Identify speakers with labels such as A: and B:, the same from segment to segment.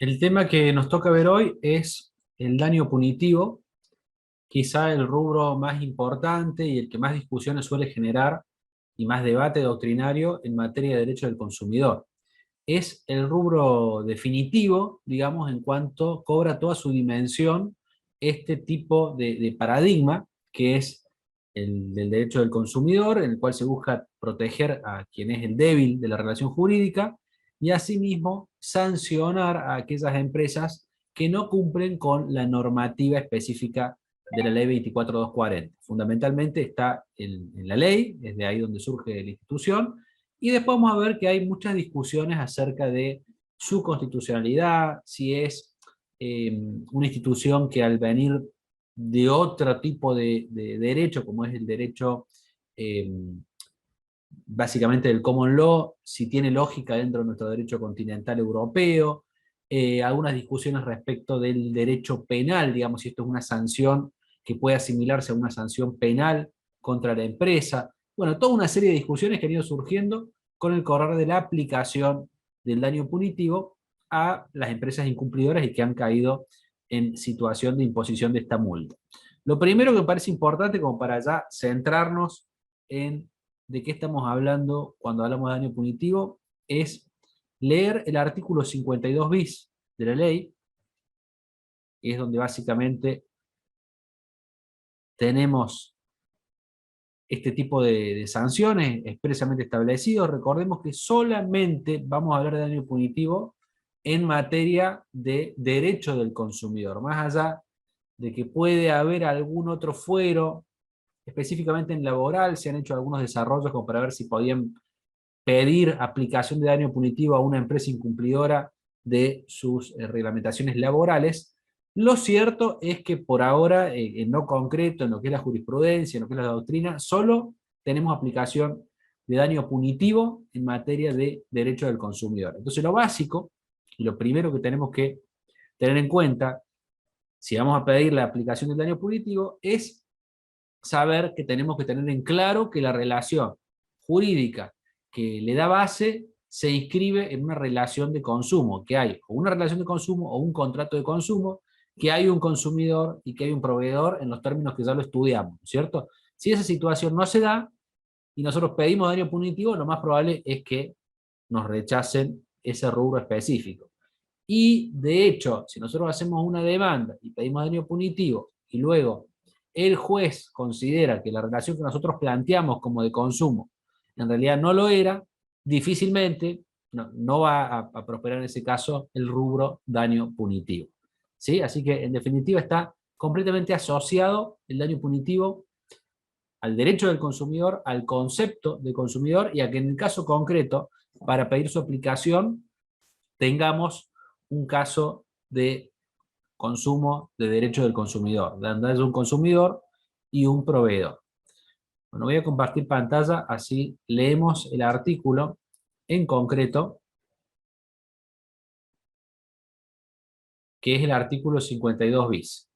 A: El tema que nos toca ver hoy es el daño punitivo, quizá el rubro más importante y el que más discusiones suele generar y más debate doctrinario en materia de derecho del consumidor. Es el rubro definitivo, digamos, en cuanto cobra toda su dimensión este tipo de paradigma, que es el del derecho del consumidor, en el cual se busca proteger a quien es el débil de la relación jurídica y asimismo sancionar a aquellas empresas que no cumplen con la normativa específica de la ley 24240. Fundamentalmente está en la ley, es de ahí donde surge la institución, y después vamos a ver que hay muchas discusiones acerca de su constitucionalidad, si es una institución que al venir de otro tipo de derecho, como es el derecho eh, básicamente del common law, si tiene lógica dentro de nuestro derecho continental europeo, algunas discusiones respecto del derecho penal, digamos, si esto es una sanción que puede asimilarse a una sanción penal contra la empresa. Bueno, toda una serie de discusiones que han ido surgiendo con el correr de la aplicación del daño punitivo a las empresas incumplidoras y que han caído en situación de imposición de esta multa. Lo primero que me parece importante, como para ya centrarnos en de qué estamos hablando cuando hablamos de daño punitivo, es leer el artículo 52 bis de la ley, que es donde básicamente tenemos este tipo de sanciones expresamente establecidos. Recordemos que solamente vamos a hablar de daño punitivo en materia de derecho del consumidor, más allá de que puede haber algún otro fuero, específicamente en laboral, se han hecho algunos desarrollos como para ver si podían pedir aplicación de daño punitivo a una empresa incumplidora de sus reglamentaciones laborales. Lo cierto es que por ahora, en lo concreto, en lo que es la jurisprudencia, en lo que es la doctrina, solo tenemos aplicación de daño punitivo en materia de derecho del consumidor. Entonces lo básico y lo primero que tenemos que tener en cuenta, si vamos a pedir la aplicación del daño punitivo, es saber que tenemos que tener en claro que la relación jurídica que le da base se inscribe en una relación de consumo, que hay o una relación de consumo o un contrato de consumo, que hay un consumidor y que hay un proveedor en los términos que ya lo estudiamos, ¿cierto? Si esa situación no se da y nosotros pedimos daño punitivo, lo más probable es que nos rechacen ese rubro específico. Y de hecho, si nosotros hacemos una demanda y pedimos daño punitivo y luego el juez considera que la relación que nosotros planteamos como de consumo en realidad no lo era, difícilmente no va a prosperar en ese caso el rubro daño punitivo. ¿Sí? Así que en definitiva está completamente asociado el daño punitivo al derecho del consumidor, al concepto de consumidor y a que en el caso concreto, para pedir su aplicación, tengamos un caso de consumo de derecho del consumidor, de un consumidor y un proveedor. Bueno, voy a compartir pantalla, así leemos el artículo en concreto, que es el artículo 52 bis.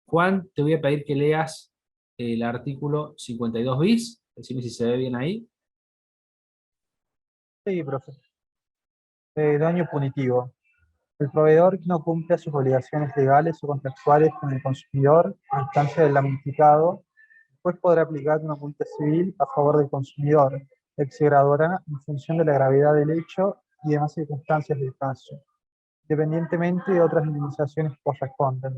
A: Juan, te voy a pedir que leas el artículo 52 bis, decime si se ve bien ahí.
B: Sí, profe. Daño punitivo. El proveedor que no cumple sus obligaciones legales o contractuales con el consumidor a instancia del damnificado, pues podrá aplicar una multa civil a favor del consumidor, que se graduará en función de la gravedad del hecho y demás circunstancias del caso, independientemente de otras indemnizaciones que correspondan.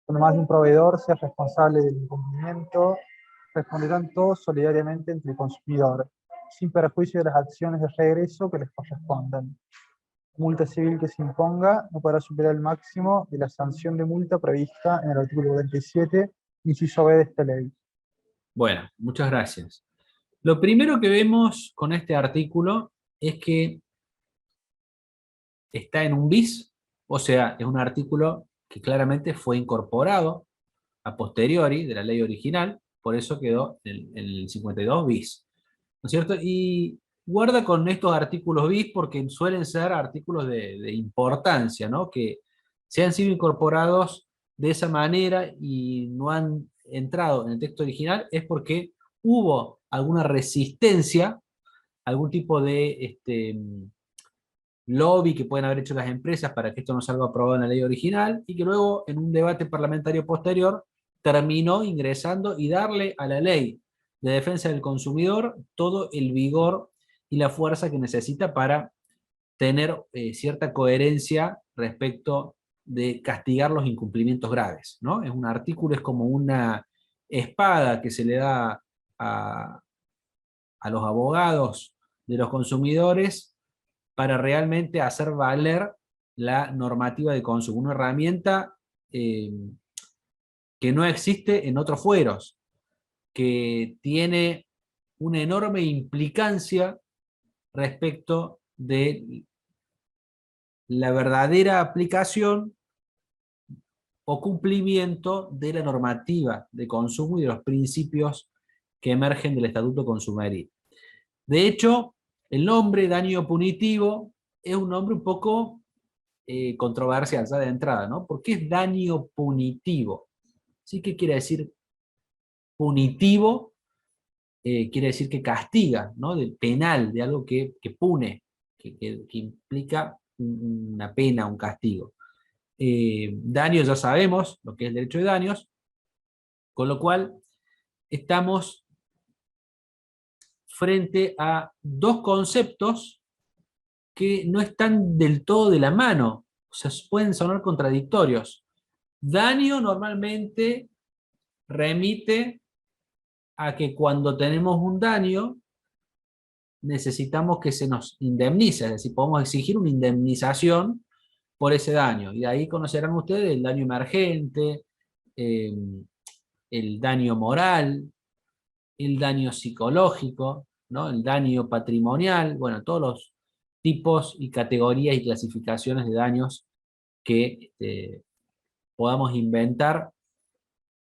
B: Cuando más de un proveedor sea responsable del incumplimiento, responderán todos solidariamente entre el consumidor, sin perjuicio de las acciones de regreso que les correspondan. Multa civil que se imponga no podrá superar el máximo de la sanción de multa prevista en el artículo 47, inciso B de esta ley.
A: Bueno, muchas gracias. Lo primero que vemos con este artículo es que está en un bis, o sea, es un artículo que claramente fue incorporado a posteriori de la ley original, por eso quedó el 52 bis, ¿no es cierto? Y guarda con estos artículos bis porque suelen ser artículos de importancia, ¿no? Que se han sido incorporados de esa manera y no han entrado en el texto original, es porque hubo alguna resistencia, algún tipo de lobby que pueden haber hecho las empresas para que esto no salga aprobado en la ley original, y que luego en un debate parlamentario posterior terminó ingresando y darle a la ley de defensa del consumidor todo el vigor y la fuerza que necesita para tener cierta coherencia respecto de castigar los incumplimientos graves, ¿no? Es un artículo, es como una espada que se le da a, a los abogados de los consumidores para realmente hacer valer la normativa de consumo, una herramienta eh, que no existe en otros fueros, que tiene una enorme implicancia respecto de la verdadera aplicación o cumplimiento de la normativa de consumo y de los principios que emergen del Estatuto Consumeril. De hecho, el nombre daño punitivo es un nombre un poco controversial ya de entrada, ¿no? ¿Por qué es daño punitivo? ¿Sí? ¿Qué quiere decir punitivo? Quiere decir que castiga, ¿no? De penal, de algo que pune, que implica una pena, un castigo. Daños ya sabemos lo que es el derecho de daños, con lo cual estamos frente a dos conceptos que no están del todo de la mano, o sea, pueden sonar contradictorios. Daño normalmente remite a que cuando tenemos un daño necesitamos que se nos indemnice, es decir, podemos exigir una indemnización por ese daño. Y de ahí conocerán ustedes el daño emergente, eh, el daño moral, el daño psicológico, ¿no? El daño patrimonial, bueno, todos los tipos y categorías y clasificaciones de daños que podamos inventar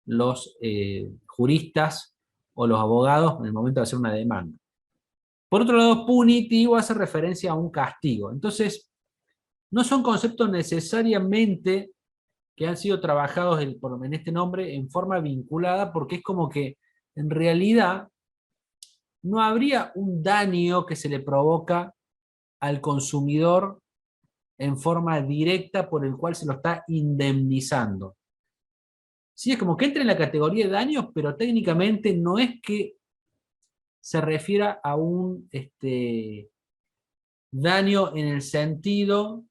A: los juristas o los abogados en el momento de hacer una demanda. Por otro lado, punitivo hace referencia a un castigo. Entonces, no son conceptos necesariamente que han sido trabajados en este nombre en forma vinculada, porque es como que en realidad no habría un daño que se le provoca al consumidor en forma directa por el cual se lo está indemnizando. Sí, es como que entra en la categoría de daños, pero técnicamente no es que se refiera a un daño en el sentido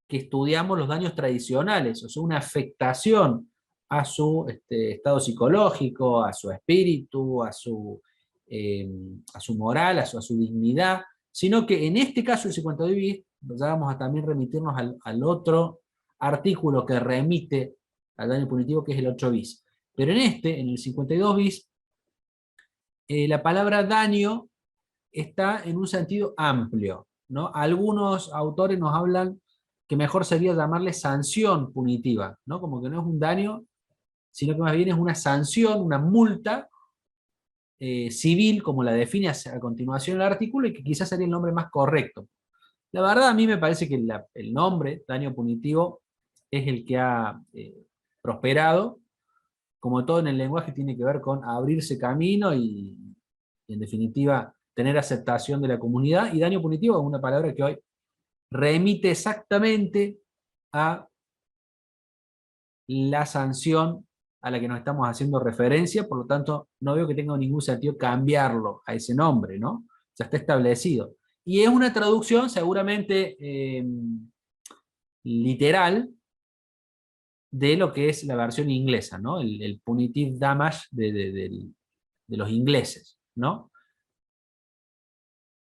A: que estudiamos los daños tradicionales, o sea, una afectación a su estado psicológico, a su espíritu, a su moral, a su dignidad, sino que en este caso el 52 bis, ya vamos a también remitirnos al otro artículo que remite al daño punitivo, que es el 8 bis. Pero en el 52 bis, la palabra daño está en un sentido amplio, ¿no? Algunos autores nos hablan que mejor sería llamarle sanción punitiva, ¿no? Como que no es un daño, sino que más bien es una sanción, una multa civil, como la define a continuación el artículo, y que quizás sería el nombre más correcto. La verdad, a mí me parece que el nombre, daño punitivo, es el que ha prosperado. Como todo en el lenguaje, tiene que ver con abrirse camino y en definitiva, tener aceptación de la comunidad. Y daño punitivo es una palabra que hoy remite exactamente a la sanción a la que nos estamos haciendo referencia, por lo tanto, no veo que tenga ningún sentido cambiarlo a ese nombre, ¿no? Ya está establecido. Y es una traducción seguramente literal de lo que es la versión inglesa, ¿no? El punitive damage de los ingleses, ¿no?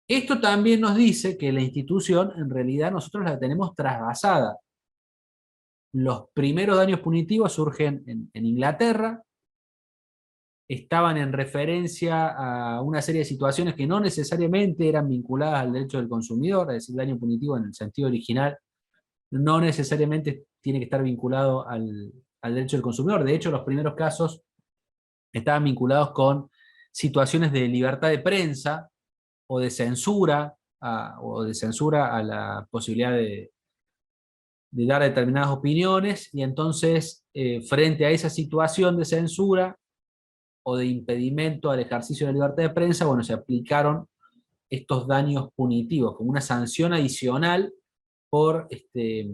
A: Esto también nos dice que la institución, en realidad, nosotros la tenemos trasvasada. Los primeros daños punitivos surgen en Inglaterra, estaban en referencia a una serie de situaciones que no necesariamente eran vinculadas al derecho del consumidor, es decir, daño punitivo en el sentido original no necesariamente tiene que estar vinculado al derecho del consumidor. De hecho, los primeros casos estaban vinculados con situaciones de libertad de prensa o de censura, a la posibilidad de dar determinadas opiniones, y entonces, frente a esa situación de censura o de impedimento al ejercicio de la libertad de prensa, bueno, se aplicaron estos daños punitivos como una sanción adicional por este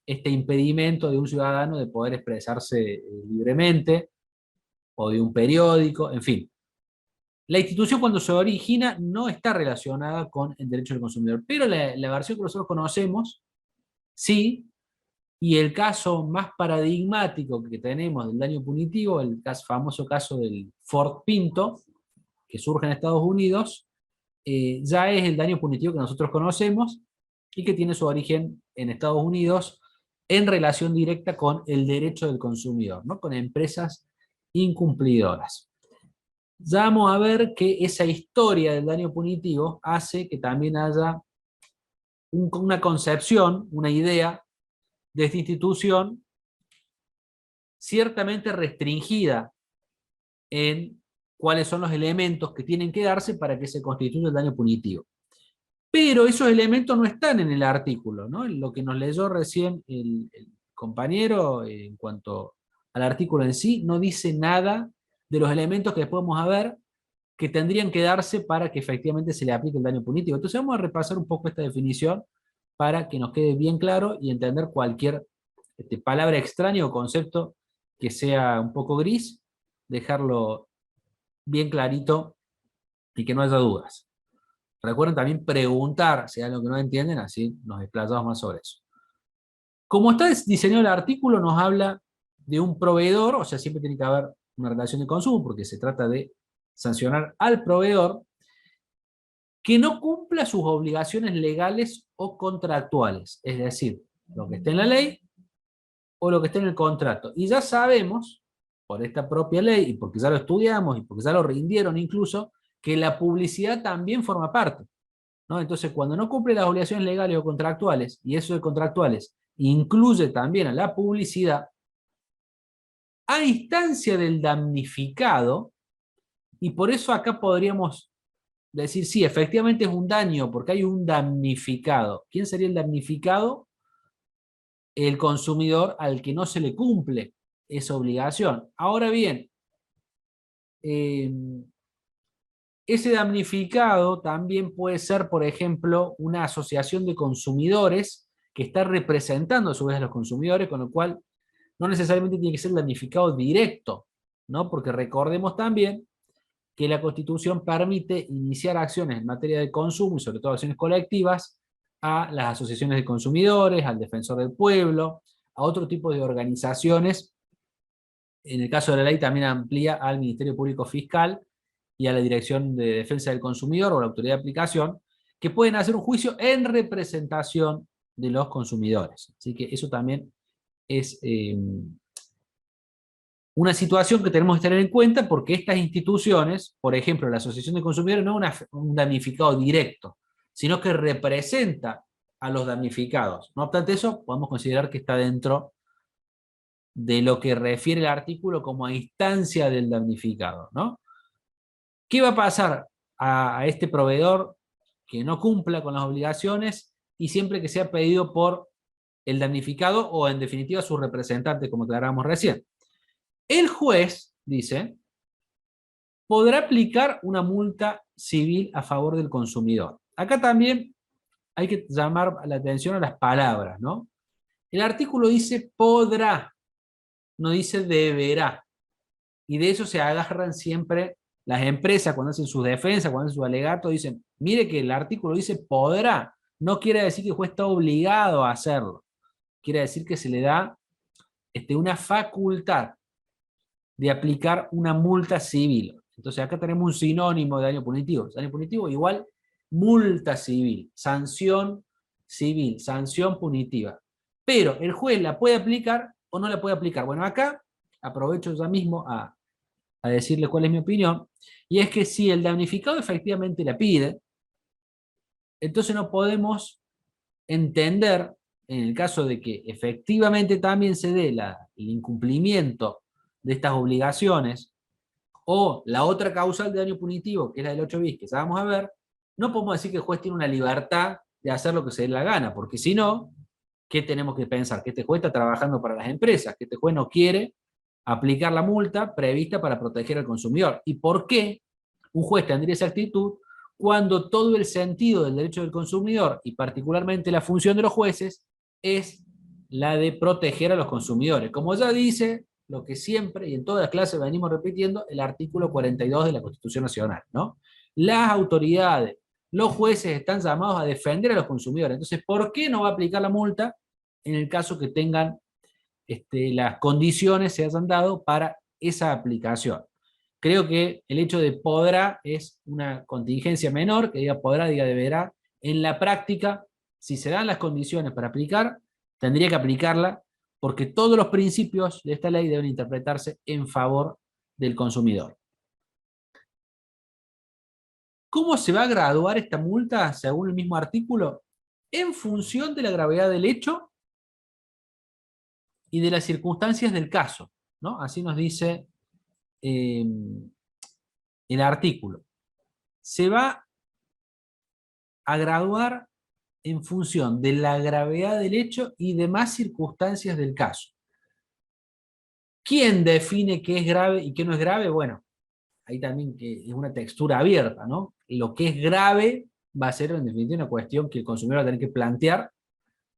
A: impedimento de un ciudadano de poder expresarse libremente, o de un periódico, en fin. La institución cuando se origina no está relacionada con el derecho del consumidor, pero la versión que nosotros conocemos, sí, y el caso más paradigmático que tenemos del daño punitivo, el famoso caso del Ford Pinto, que surge en Estados Unidos, ya es el daño punitivo que nosotros conocemos y que tiene su origen en Estados Unidos en relación directa con el derecho del consumidor, ¿no? Con empresas incumplidoras. Ya vamos a ver que esa historia del daño punitivo hace que también haya una concepción, una idea de esta institución ciertamente restringida en cuáles son los elementos que tienen que darse para que se constituya el daño punitivo. Pero esos elementos no están en el artículo, ¿no? Lo que nos leyó recién el compañero en cuanto al artículo en sí, no dice nada de los elementos que después vamos a ver que tendrían que darse para que efectivamente se le aplique el daño punitivo. Entonces vamos a repasar un poco esta definición para que nos quede bien claro y entender cualquier palabra extraña o concepto que sea un poco gris, dejarlo bien clarito y que no haya dudas. Recuerden también preguntar si hay algo que no entienden, así nos explayamos más sobre eso. Como está diseñado el artículo, nos habla de un proveedor, o sea, siempre tiene que haber una relación de consumo, porque se trata de sancionar al proveedor que no cumpla sus obligaciones legales o contractuales, es decir, lo que esté en la ley o lo que esté en el contrato. Y ya sabemos, por esta propia ley, y porque ya lo estudiamos, y porque ya lo rindieron incluso, que la publicidad también forma parte, ¿no? Entonces, cuando no cumple las obligaciones legales o contractuales, y eso de contractuales incluye también a la publicidad, a instancia del damnificado, y por eso acá podríamos decir, sí, efectivamente es un daño, porque hay un damnificado. ¿Quién sería el damnificado? El consumidor al que no se le cumple esa obligación. Ahora bien, ese damnificado también puede ser, por ejemplo, una asociación de consumidores que está representando a su vez a los consumidores, con lo cual no necesariamente tiene que ser damnificado directo, ¿no? Porque recordemos también que la Constitución permite iniciar acciones en materia de consumo, y sobre todo acciones colectivas, a las asociaciones de consumidores, al defensor del pueblo, a otro tipo de organizaciones. En el caso de la ley también amplía al Ministerio Público Fiscal y a la Dirección de Defensa del Consumidor o la Autoridad de Aplicación, que pueden hacer un juicio en representación de los consumidores. Así que eso también es una situación que tenemos que tener en cuenta, porque estas instituciones, por ejemplo, la Asociación de Consumidores, no es un damnificado directo, sino que representa a los damnificados. No obstante eso, podemos considerar que está dentro de lo que refiere el artículo como a instancia del damnificado, ¿no? ¿Qué va a pasar a este proveedor que no cumpla con las obligaciones y siempre que sea pedido por el damnificado o en definitiva su representante, como aclaramos recién? El juez, dice, podrá aplicar una multa civil a favor del consumidor. Acá también hay que llamar la atención a las palabras, ¿no? El artículo dice podrá, no dice deberá. Y de eso se agarran siempre las empresas cuando hacen sus defensas, cuando hacen sus alegatos, dicen, mire que el artículo dice podrá, no quiere decir que el juez está obligado a hacerlo, quiere decir que se le da una facultad de aplicar una multa civil. Entonces acá tenemos un sinónimo de daño punitivo. Daño punitivo igual multa civil, sanción civil, sanción punitiva. Pero el juez la puede aplicar o no la puede aplicar. Bueno, acá aprovecho ya mismo a decirle cuál es mi opinión, y es que si el damnificado efectivamente la pide, entonces no podemos entender, en el caso de que efectivamente también se dé el incumplimiento de estas obligaciones, o la otra causal de daño punitivo, que es la del 8 bis, que ya vamos a ver, no podemos decir que el juez tiene una libertad de hacer lo que se dé la gana, porque si no, ¿qué tenemos que pensar? Que este juez está trabajando para las empresas, que este juez no quiere aplicar la multa prevista para proteger al consumidor. ¿Y por qué un juez tendría esa actitud cuando todo el sentido del derecho del consumidor, y particularmente la función de los jueces, es la de proteger a los consumidores. Como ya dice lo que siempre y en todas las clases venimos repitiendo, el artículo 42 de la Constitución Nacional, ¿no? Las autoridades, los jueces están llamados a defender a los consumidores. Entonces, ¿por qué no va a aplicar la multa en el caso que tengan las condiciones se hayan dado para esa aplicación? Creo que el hecho de podrá es una contingencia menor, que diga podrá, diga deberá. En la práctica, si se dan las condiciones para aplicar, tendría que aplicarla, porque todos los principios de esta ley deben interpretarse en favor del consumidor. ¿Cómo se va a graduar esta multa según el mismo artículo? En función de la gravedad del hecho y de las circunstancias del caso, ¿no? Así nos dice el artículo. Se va a graduar en función de la gravedad del hecho y demás circunstancias del caso. ¿Quién define qué es grave y qué no es grave? Bueno, ahí también que es una textura abierta, ¿no? Lo que es grave va a ser en definitiva una cuestión que el consumidor va a tener que plantear,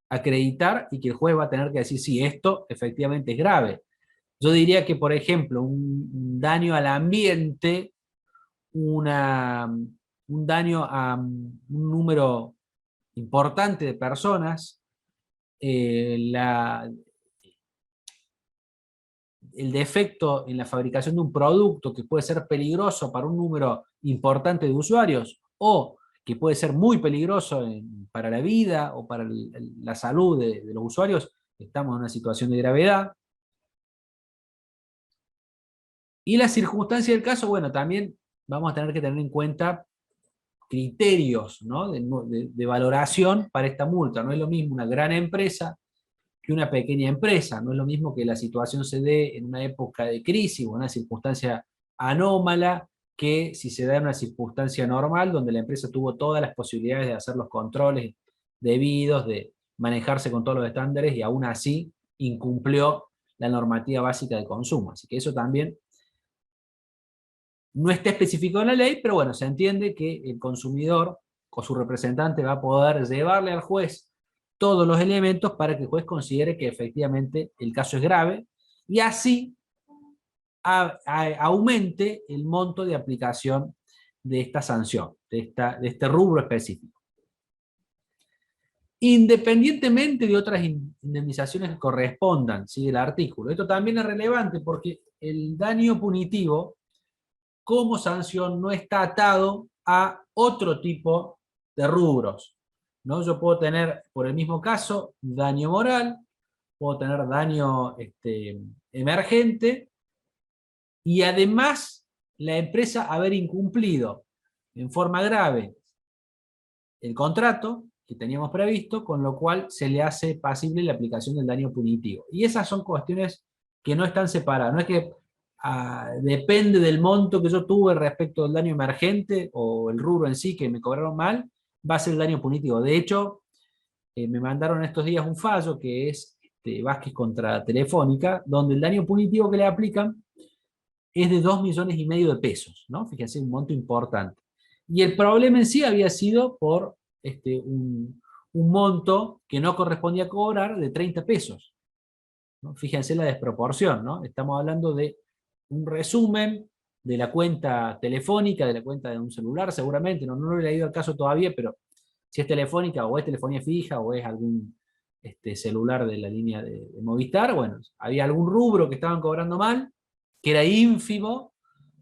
A: acreditar, y que el juez va a tener que decir si esto efectivamente es grave. Yo diría que, por ejemplo, un daño al ambiente, un daño a un número importante de personas, el defecto en la fabricación de un producto que puede ser peligroso para un número importante de usuarios, o que puede ser muy peligroso para la vida o para la salud de los usuarios, estamos en una situación de gravedad. Y la circunstancia del caso, bueno, también vamos a tener que tener en cuenta criterios, ¿no? de valoración para esta multa. No es lo mismo una gran empresa que una pequeña empresa. No es lo mismo que la situación se dé en una época de crisis o una circunstancia anómala, que si se da en una circunstancia normal, donde la empresa tuvo todas las posibilidades de hacer los controles debidos, de manejarse con todos los estándares, y aún así incumplió la normativa básica de consumo. Así que eso también no está especificado en la ley, pero bueno, se entiende que el consumidor o su representante va a poder llevarle al juez todos los elementos para que el juez considere que efectivamente el caso es grave, y así aumente el monto de aplicación de esta sanción, de este rubro específico. Independientemente de otras indemnizaciones que correspondan, sigue el artículo. Esto también es relevante porque el daño punitivo como sanción no está atado a otro tipo de rubros, ¿no? Yo puedo tener, por el mismo caso, daño moral, puedo tener daño emergente, y además la empresa haber incumplido en forma grave el contrato que teníamos previsto, con lo cual se le hace pasible la aplicación del daño punitivo. Y esas son cuestiones que no están separadas. No es que depende del monto que yo tuve respecto al daño emergente o el rubro en sí que me cobraron mal, va a ser el daño punitivo. De hecho, me mandaron estos días un fallo que es Vázquez contra Telefónica, donde el daño punitivo que le aplican es de 2,5 millones de pesos, ¿no? Fíjense, un monto importante. Y el problema en sí había sido por un monto que no correspondía cobrar de 30 pesos. ¿No? Fíjense la desproporción, ¿no? Estamos hablando de un resumen de la cuenta telefónica, de la cuenta de un celular, seguramente, no lo he leído el caso todavía, pero si es telefónica o es telefonía fija o es algún celular de la línea de Movistar, bueno, había algún rubro que estaban cobrando mal, que era ínfimo,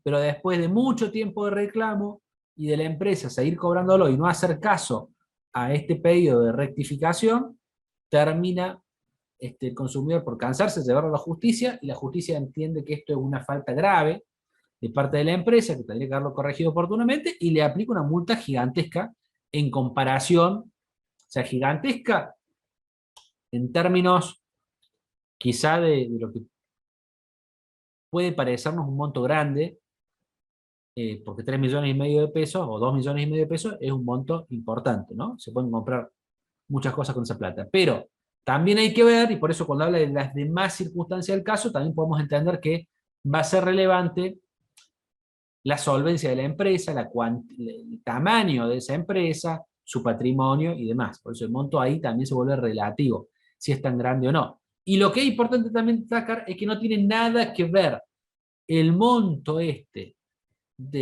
A: pero después de mucho tiempo de reclamo y de la empresa seguir cobrándolo y no hacer caso a este pedido de rectificación, termina el consumidor por cansarse de llevarlo a la justicia, y la justicia entiende que esto es una falta grave de parte de la empresa, que tendría que haberlo corregido oportunamente, y le aplica una multa gigantesca en comparación, o sea, gigantesca en términos quizá de lo que puede parecernos un monto grande, porque 3,5 millones de pesos o 2,5 millones de pesos es un monto importante, ¿no? Se pueden comprar muchas cosas con esa plata. Pero también hay que ver, y por eso cuando habla de las demás circunstancias del caso, también podemos entender que va a ser relevante la solvencia de la empresa, el tamaño de esa empresa, su patrimonio y demás. Por eso el monto ahí también se vuelve relativo, si es tan grande o no. Y lo que es importante también destacar es que no tiene nada que ver el monto de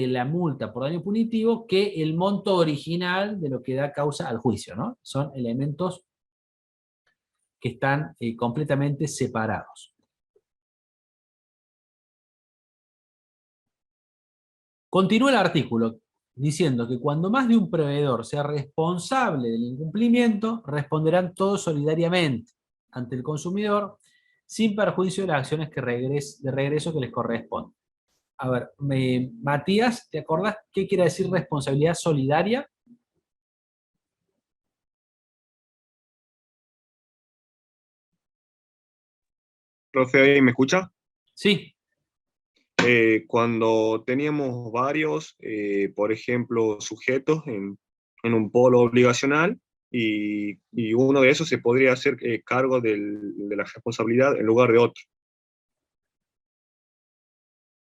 A: la multa por daño punitivo que el monto original de lo que da causa al juicio, ¿no? Son elementos que están completamente separados. Continúa el artículo diciendo que cuando más de un proveedor sea responsable del incumplimiento, responderán todos solidariamente ante el consumidor sin perjuicio de las acciones de regreso que les corresponden. A ver, Matías, ¿te acordás qué quiere decir responsabilidad solidaria?
C: Profe, ¿ahí me escucha?
A: Sí.
C: Cuando teníamos varios, por ejemplo, sujetos en un polo obligacional y uno de esos se podría hacer cargo de la responsabilidad en lugar de otro.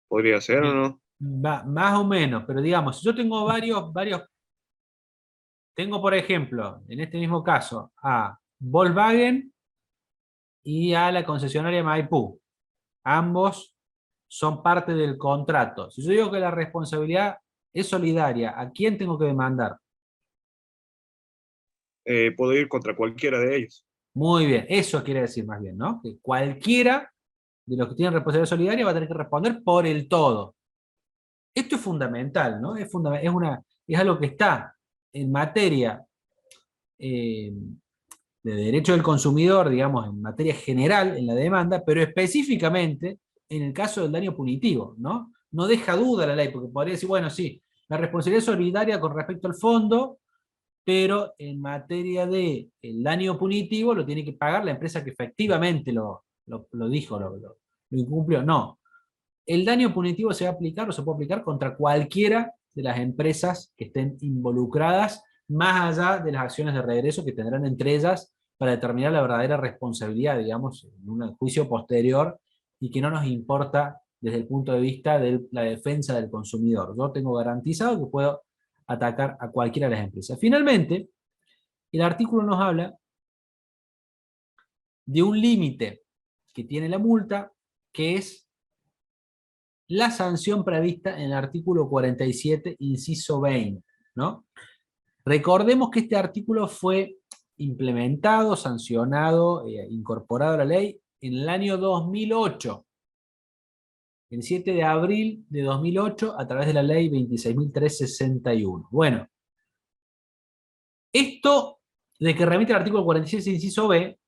C: ¿Podría ser o no?
A: Más o menos, pero digamos, si yo tengo tengo por ejemplo, en este mismo caso, a Volkswagen y a la concesionaria Maipú. Ambos son parte del contrato. Si yo digo que la responsabilidad es solidaria, ¿a quién tengo que demandar?
C: Puedo ir contra cualquiera de ellos.
A: Muy bien, eso quiere decir más bien, ¿no? Que cualquiera de los que tienen responsabilidad solidaria va a tener que responder por el todo. Esto es fundamental, ¿no? Es algo que está en materia eh, de derecho del consumidor, digamos, en materia general en la demanda, pero específicamente en el caso del daño punitivo, ¿no? No deja duda la ley, porque podría decir, bueno, sí, la responsabilidad solidaria con respecto al fondo, pero en materia de el daño punitivo lo tiene que pagar la empresa que efectivamente lo dijo, lo incumplió. No. El daño punitivo se va a aplicar o se puede aplicar contra cualquiera de las empresas que estén involucradas, más allá de las acciones de regreso que tendrán entre ellas para determinar la verdadera responsabilidad, digamos, en un juicio posterior y que no nos importa desde el punto de vista de la defensa del consumidor. Yo tengo garantizado que puedo atacar a cualquiera de las empresas. Finalmente, el artículo nos habla de un límite que tiene la multa, que es la sanción prevista en el artículo 47, inciso 20, ¿no? Recordemos que este artículo fue implementado, sancionado, incorporado a la ley en el año 2008, el 7 de abril de 2008, a través de la ley 26.361. Bueno, esto de que remite el artículo 47, inciso B,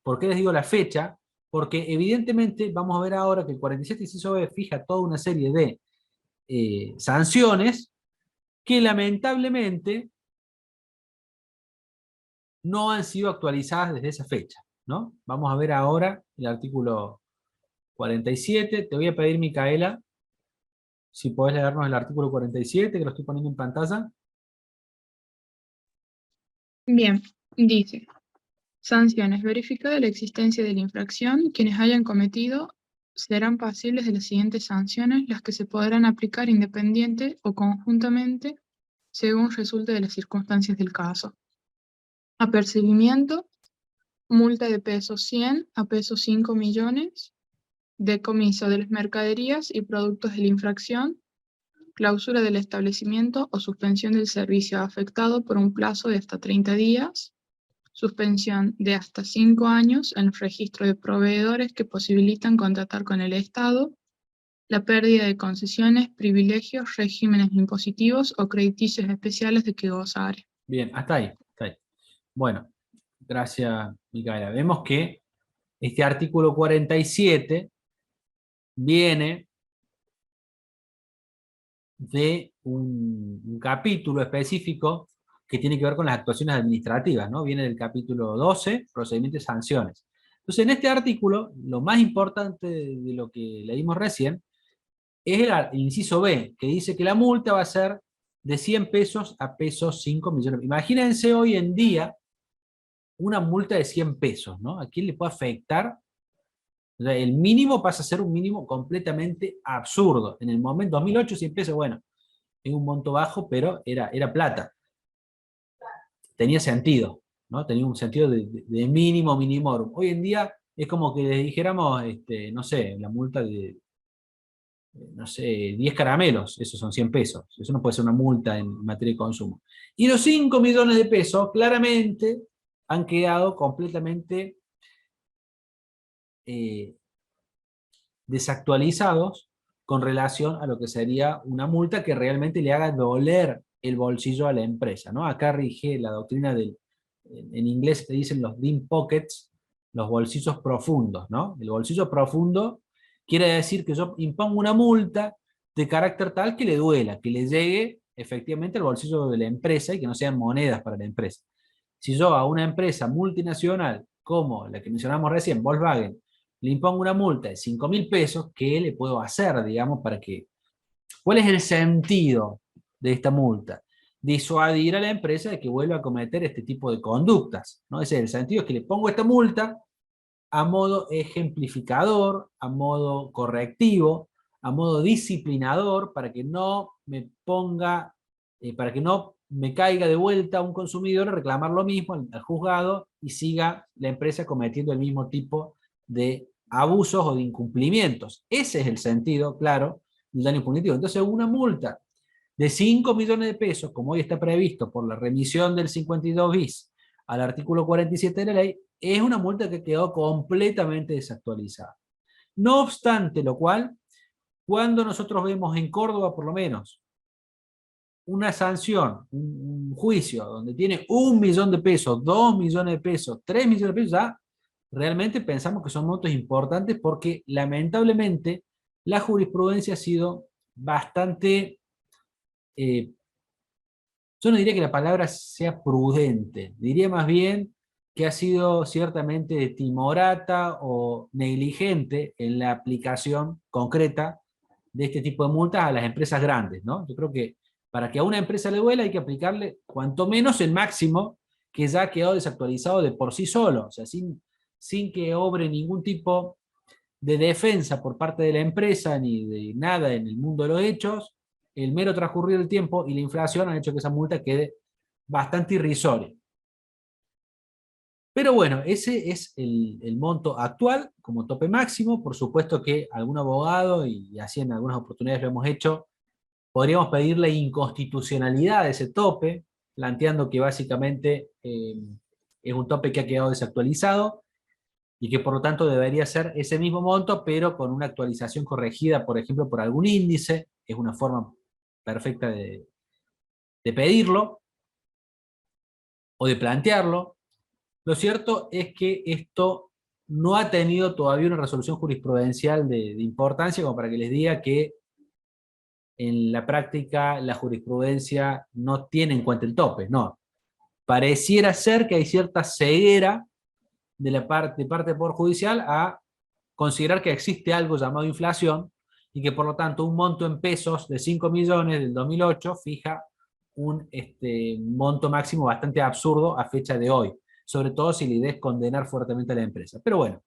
A: ¿por qué les digo la fecha? Porque evidentemente vamos a ver ahora que el 47, inciso B, fija toda una serie de sanciones que lamentablemente no han sido actualizadas desde esa fecha, ¿no? Vamos a ver ahora el artículo 47. Te voy a pedir, Micaela, si podés leernos el artículo 47, que lo estoy poniendo en pantalla.
D: Bien, dice, sanciones. Verificada la existencia de la infracción, quienes hayan cometido serán pasibles de las siguientes sanciones, las que se podrán aplicar independiente o conjuntamente según resulte de las circunstancias del caso. Apercibimiento, multa de peso 100 a peso 5 millones, decomiso de las mercaderías y productos de la infracción, clausura del establecimiento o suspensión del servicio afectado por un plazo de hasta 30 días, suspensión de hasta 5 años en el registro de proveedores que posibilitan contratar con el Estado, la pérdida de concesiones, privilegios, regímenes impositivos o crediticios especiales de que gozare.
A: Bien, hasta ahí, hasta ahí. Bueno, gracias, Micaela. Vemos que este artículo 47 viene de un capítulo específico que tiene que ver con las actuaciones administrativas, ¿no? Viene del capítulo 12, procedimientos y sanciones. Entonces, en este artículo, lo más importante de lo que leímos recién es el inciso B, que dice que la multa va a ser de 100 pesos a pesos 5 millones. Imagínense hoy en día una multa de 100 pesos, ¿no? ¿A quién le puede afectar O sea, el mínimo pasa a ser un mínimo completamente absurdo. En el momento 2008 100 pesos, bueno, es un monto bajo, pero era plata. Tenía sentido, ¿no? Tenía un sentido de mínimo minimorum. Hoy en día es como que les dijéramos, no sé, la multa de, no sé, 10 caramelos, esos son 100 pesos. Eso no puede ser una multa en materia de consumo. Y los 5 millones de pesos claramente han quedado completamente desactualizados con relación a lo que sería una multa que realmente le haga doler el bolsillo a la empresa, ¿no? Acá rige la doctrina en inglés se dicen los deep pockets, los bolsillos profundos, ¿no? El bolsillo profundo quiere decir que yo impongo una multa de carácter tal que le duela, que le llegue efectivamente al bolsillo de la empresa y que no sean monedas para la empresa. Si yo a una empresa multinacional como la que mencionamos recién, Volkswagen, le impongo una multa de 5.000 pesos, ¿qué le puedo hacer, digamos, para que... ¿Cuál es el sentido de esta multa? Disuadir a la empresa de que vuelva a cometer este tipo de conductas, ¿no? Ese es el sentido, es que le pongo esta multa a modo ejemplificador, a modo correctivo, a modo disciplinador, para que no me ponga, para que no me caiga de vuelta un consumidor a reclamar lo mismo al juzgado y siga la empresa cometiendo el mismo tipo de abusos o de incumplimientos. Ese es el sentido, claro, del daño punitivo. Entonces, una multa de 5 millones de pesos, como hoy está previsto por la remisión del 52 bis al artículo 47 de la ley, es una multa que quedó completamente desactualizada. No obstante lo cual, cuando nosotros vemos en Córdoba, por lo menos, una sanción, un juicio donde tiene 1 millón de pesos, 2 millones de pesos, 3 millones de pesos, ya realmente pensamos que son montos importantes porque lamentablemente la jurisprudencia ha sido bastante, yo no diría que la palabra sea prudente, diría más bien que ha sido ciertamente timorata o negligente en la aplicación concreta de este tipo de multas a las empresas grandes, ¿no? Yo creo que para que a una empresa le duela hay que aplicarle cuanto menos el máximo que ya ha quedado desactualizado de por sí solo, o sea, sin que obre ningún tipo de defensa por parte de la empresa ni de nada en el mundo de los hechos. El mero transcurrir del tiempo y la inflación han hecho que esa multa quede bastante irrisoria. Pero bueno, ese es el monto actual como tope máximo. Por supuesto que algún abogado, y así en algunas oportunidades lo hemos hecho, podríamos pedir la inconstitucionalidad de ese tope, planteando que básicamente es un tope que ha quedado desactualizado y que por lo tanto debería ser ese mismo monto, pero con una actualización corregida, por ejemplo, por algún índice. Es una forma perfecta de pedirlo o de plantearlo. Lo cierto es que esto no ha tenido todavía una resolución jurisprudencial de importancia como para que les diga que en la práctica la jurisprudencia no tiene en cuenta el tope, no. Pareciera ser que hay cierta ceguera de parte del Poder Judicial a considerar que existe algo llamado inflación y que por lo tanto un monto en pesos de 5 millones del 2008 fija un monto máximo bastante absurdo a fecha de hoy, sobre todo si la idea es condenar fuertemente a la empresa. Pero bueno,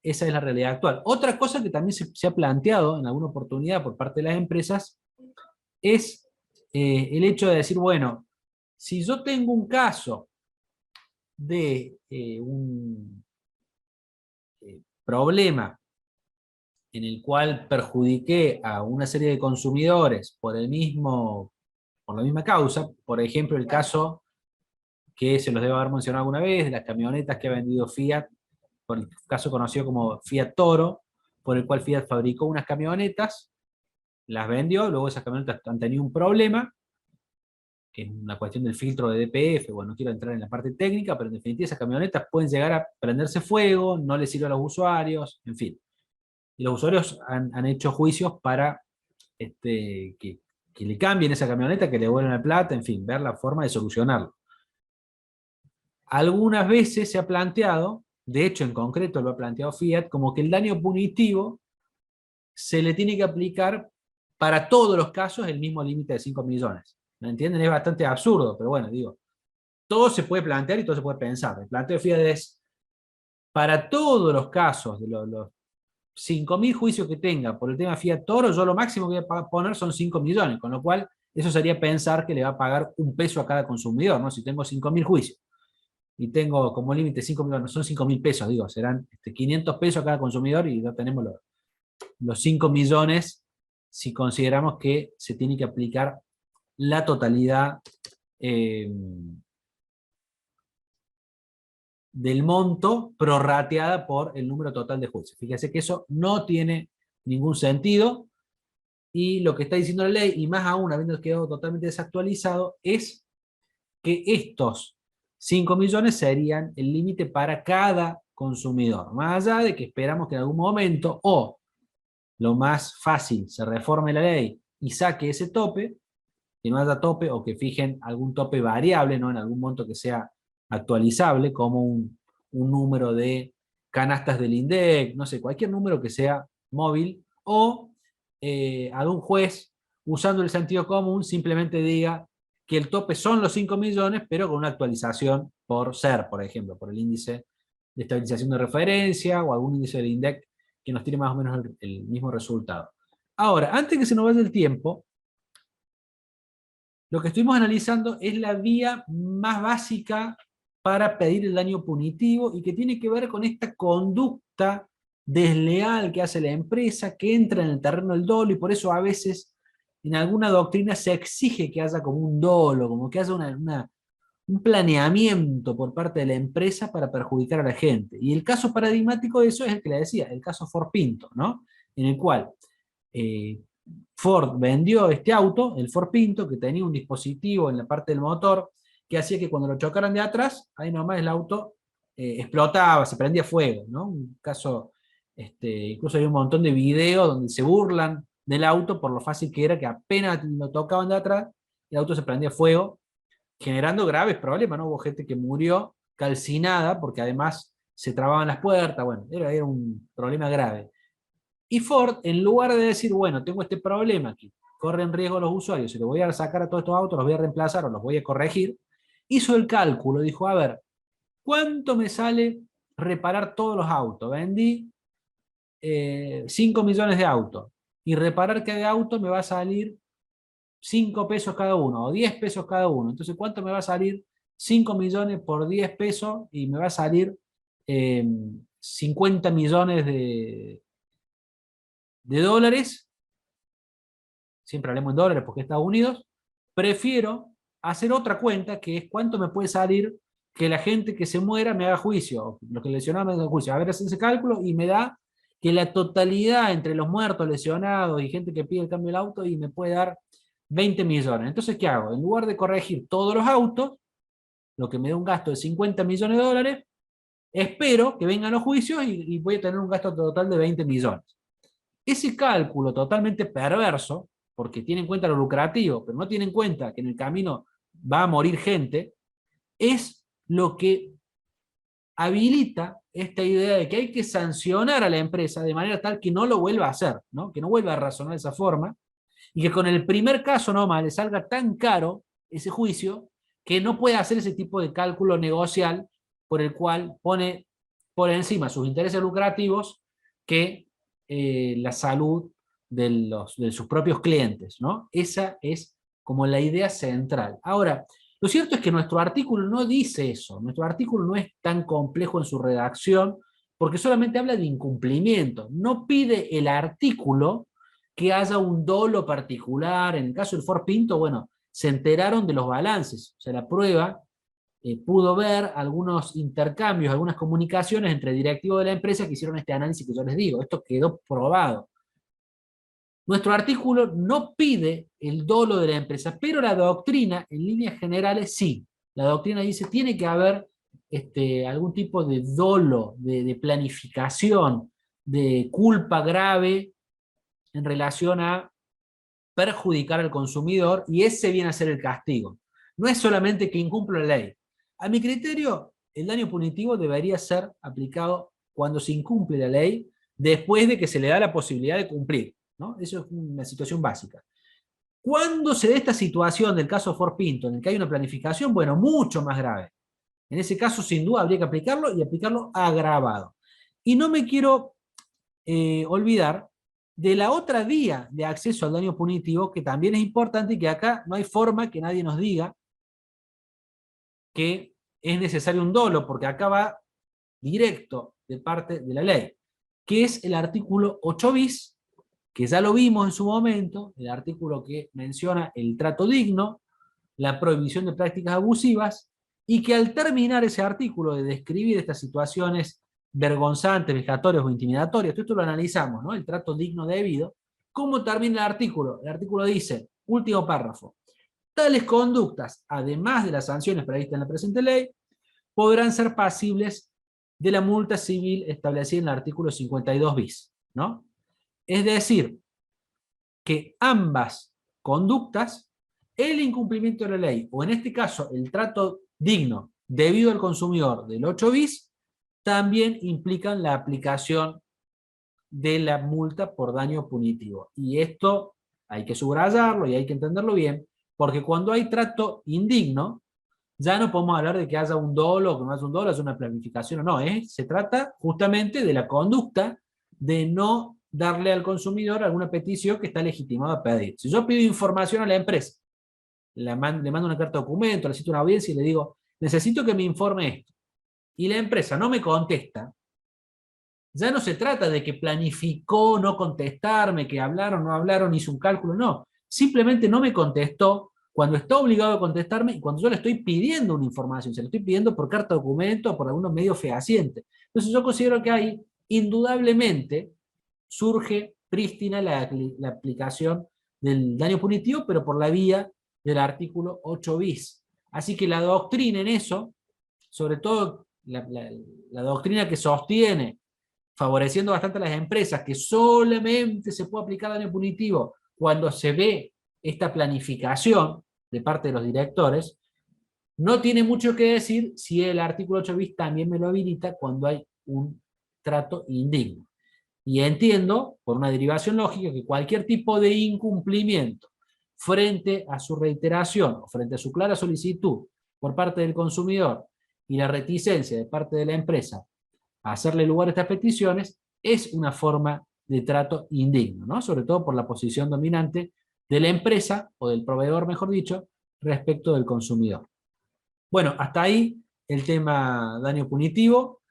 A: esa es la realidad actual. Otra cosa que también se ha planteado en alguna oportunidad por parte de las empresas es el hecho de decir, bueno, si yo tengo un caso de un problema en el cual perjudiqué a una serie de consumidores por la misma causa, por ejemplo el caso que se los debo haber mencionado alguna vez, de las camionetas que ha vendido Fiat, por el caso conocido como Fiat Toro, por el cual Fiat fabricó unas camionetas, las vendió, luego esas camionetas han tenido un problema, que es una cuestión del filtro de DPF, bueno, no quiero entrar en la parte técnica, pero en definitiva esas camionetas pueden llegar a prenderse fuego, no les sirve a los usuarios, en fin. Y los usuarios han hecho juicios para que le cambien esa camioneta, que le devuelvan la plata, en fin, ver la forma de solucionarlo. Algunas veces se ha planteado, de hecho en concreto lo ha planteado Fiat, como que el daño punitivo se le tiene que aplicar para todos los casos el mismo límite de 5 millones. ¿Me entienden? Es bastante absurdo, pero bueno, digo, todo se puede plantear y todo se puede pensar. El planteo de Fiat es, para todos los casos de los 5.000 juicios que tenga por el tema Fiat Toro, yo lo máximo que voy a poner son 5 millones, con lo cual eso sería pensar que le va a pagar un peso a cada consumidor, ¿no? Si tengo 5.000 juicios y tengo como límite 5 millones, son 5.000 pesos, digo, serán 500 pesos a cada consumidor y ya tenemos los 5 millones si consideramos que se tiene que aplicar la totalidad del monto prorrateada por el número total de juicios. Fíjese que eso no tiene ningún sentido, y lo que está diciendo la ley, y más aún habiendo quedado totalmente desactualizado, es que estos 5 millones serían el límite para cada consumidor, más allá de que esperamos que en algún momento, o lo más fácil, se reforme la ley y saque ese tope, que no haya tope, o que fijen algún tope variable, ¿no? En algún monto que sea actualizable, como un número de canastas del INDEC, no sé, cualquier número que sea móvil, o algún juez, usando el sentido común, simplemente diga que el tope son los 5 millones, pero con una actualización por SER, por ejemplo, por el índice de estabilización de referencia, o algún índice del INDEC que nos tiene más o menos el mismo resultado. Ahora, antes que se nos vaya el tiempo, lo que estuvimos analizando es la vía más básica para pedir el daño punitivo, y que tiene que ver con esta conducta desleal que hace la empresa, que entra en el terreno del dolo, y por eso a veces en alguna doctrina se exige que haya como un dolo, como que haya un planeamiento por parte de la empresa para perjudicar a la gente. Y el caso paradigmático de eso es el que le decía, el caso Ford Pinto, ¿no? En el cual Ford vendió este auto, el Ford Pinto, que tenía un dispositivo en la parte del motor que hacía que cuando lo chocaran de atrás, ahí nomás el auto explotaba, se prendía fuego, ¿no? Un caso, incluso hay un montón de videos donde se burlan del auto por lo fácil que era, que apenas lo tocaban de atrás, el auto se prendía fuego, generando graves problemas, ¿no? Hubo gente que murió calcinada porque además se trababan las puertas, bueno, era un problema grave. Y Ford, en lugar de decir, bueno, tengo este problema aquí, corren riesgo los usuarios, y lo voy a sacar a todos estos autos, los voy a reemplazar o los voy a corregir, hizo el cálculo, dijo, a ver, ¿cuánto me sale reparar todos los autos? Vendí 5 millones de autos, y reparar cada auto me va a salir 5 pesos cada uno, o 10 pesos cada uno. Entonces, ¿cuánto me va a salir 5 millones por 10 pesos? Y me va a salir 50 millones de dólares. Siempre hablemos en dólares porque Estados Unidos. Prefiero hacer otra cuenta, que es cuánto me puede salir que la gente que se muera me haga juicio, los que lesionados me hagan juicio. A ver, hacen ese cálculo y me da que la totalidad entre los muertos, lesionados y gente que pide el cambio del auto, y me puede dar 20 millones. Entonces, ¿qué hago? En lugar de corregir todos los autos, lo que me da un gasto de 50 millones de dólares, espero que vengan los juicios y voy a tener un gasto total de 20 millones. Ese cálculo totalmente perverso, porque tiene en cuenta lo lucrativo, pero no tiene en cuenta que en el camino va a morir gente, es lo que habilita esta idea de que hay que sancionar a la empresa de manera tal que no lo vuelva a hacer, ¿no? Que no vuelva a razonar de esa forma, y que con el primer caso nomás le salga tan caro ese juicio que no puede hacer ese tipo de cálculo negocial por el cual pone por encima sus intereses lucrativos que la salud de sus propios clientes, ¿no? Esa es como la idea central. Ahora, lo cierto es que nuestro artículo no dice eso. Nuestro artículo no es tan complejo en su redacción, porque solamente habla de incumplimiento. No pide el artículo que haya un dolo particular. En el caso del Ford Pinto, bueno, se enteraron de los balances. O sea, la prueba pudo ver algunos intercambios, algunas comunicaciones entre directivos de la empresa que hicieron este análisis que yo les digo. Esto quedó probado. Nuestro artículo no pide el dolo de la empresa, pero la doctrina, en líneas generales, sí. La doctrina dice que tiene que haber algún tipo de dolo, de planificación, de culpa grave en relación a perjudicar al consumidor, y ese viene a ser el castigo. No es solamente que incumpla la ley. A mi criterio, el daño punitivo debería ser aplicado cuando se incumple la ley, después de que se le da la posibilidad de cumplir, ¿no? Eso es una situación básica. Cuando se dé esta situación del caso Ford Pinto, en el que hay una planificación, bueno, mucho más grave. En ese caso, sin duda, habría que aplicarlo, y aplicarlo agravado. Y no me quiero olvidar de la otra vía de acceso al daño punitivo, que también es importante y que acá no hay forma que nadie nos diga que es necesario un dolo, porque acá va directo de parte de la ley, que es el artículo 8 bis, que ya lo vimos en su momento, el artículo que menciona el trato digno, la prohibición de prácticas abusivas, y que al terminar ese artículo de describir estas situaciones vergonzantes, vejatorias o intimidatorias, esto lo analizamos, ¿no? El trato digno debido. ¿Cómo termina el artículo? El artículo dice, último párrafo, tales conductas, además de las sanciones previstas en la presente ley, podrán ser pasibles de la multa civil establecida en el artículo 52 bis, ¿no? Es decir, que ambas conductas, el incumplimiento de la ley, o en este caso el trato digno debido al consumidor del 8 bis, también implican la aplicación de la multa por daño punitivo. Y esto hay que subrayarlo y hay que entenderlo bien, porque cuando hay trato indigno, ya no podemos hablar de que haya un dolo o que no haya un dolo, es una planificación o no, se trata justamente de la conducta de no darle al consumidor alguna petición que está legitimada a pedir. Si yo pido información a la empresa, le mando una carta de documento, le cito una audiencia y le digo, necesito que me informe esto, y la empresa no me contesta, ya no se trata de que planificó no contestarme, que hablaron, no hablaron, hizo un cálculo, no. Simplemente no me contestó cuando está obligado a contestarme y cuando yo le estoy pidiendo una información, se lo estoy pidiendo por carta de documento o por algunos medios fehacientes. Entonces yo considero que ahí, indudablemente, surge prístina la aplicación del daño punitivo, pero por la vía del artículo 8 bis. Así que la doctrina en eso, sobre todo la doctrina que sostiene, favoreciendo bastante a las empresas, que solamente se puede aplicar daño punitivo cuando se ve esta planificación de parte de los directores, no tiene mucho que decir si el artículo 8 bis también me lo habilita cuando hay un trato indigno. Y entiendo, por una derivación lógica, que cualquier tipo de incumplimiento frente a su reiteración o frente a su clara solicitud por parte del consumidor y la reticencia de parte de la empresa a hacerle lugar a estas peticiones, es una forma de trato indigno, ¿no? Sobre todo por la posición dominante de la empresa, o del proveedor, mejor dicho, respecto del consumidor. Bueno, hasta ahí el tema daño punitivo.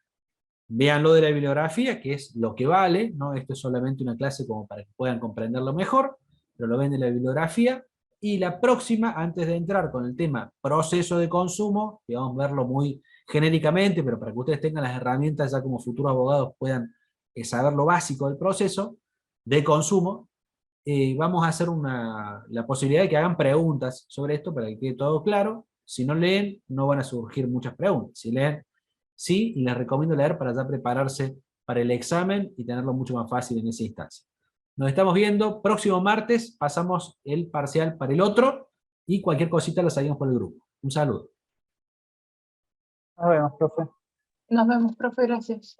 A: Vean lo de la bibliografía, que es lo que vale, ¿no? Esto es solamente una clase como para que puedan comprenderlo mejor, pero lo ven de la bibliografía. Y la próxima, antes de entrar con el tema proceso de consumo, que vamos a verlo muy genéricamente, pero para que ustedes tengan las herramientas ya como futuros abogados puedan saber lo básico del proceso de consumo, vamos a hacer la posibilidad de que hagan preguntas sobre esto para que quede todo claro. Si no leen, no van a surgir muchas preguntas. Si leen, sí, y les recomiendo leer para ya prepararse para el examen y tenerlo mucho más fácil en esa instancia. Nos estamos viendo, próximo martes pasamos el parcial para el otro, y cualquier cosita la seguimos por el grupo. Un saludo.
B: Nos vemos, profe.
D: Nos vemos, profe, gracias.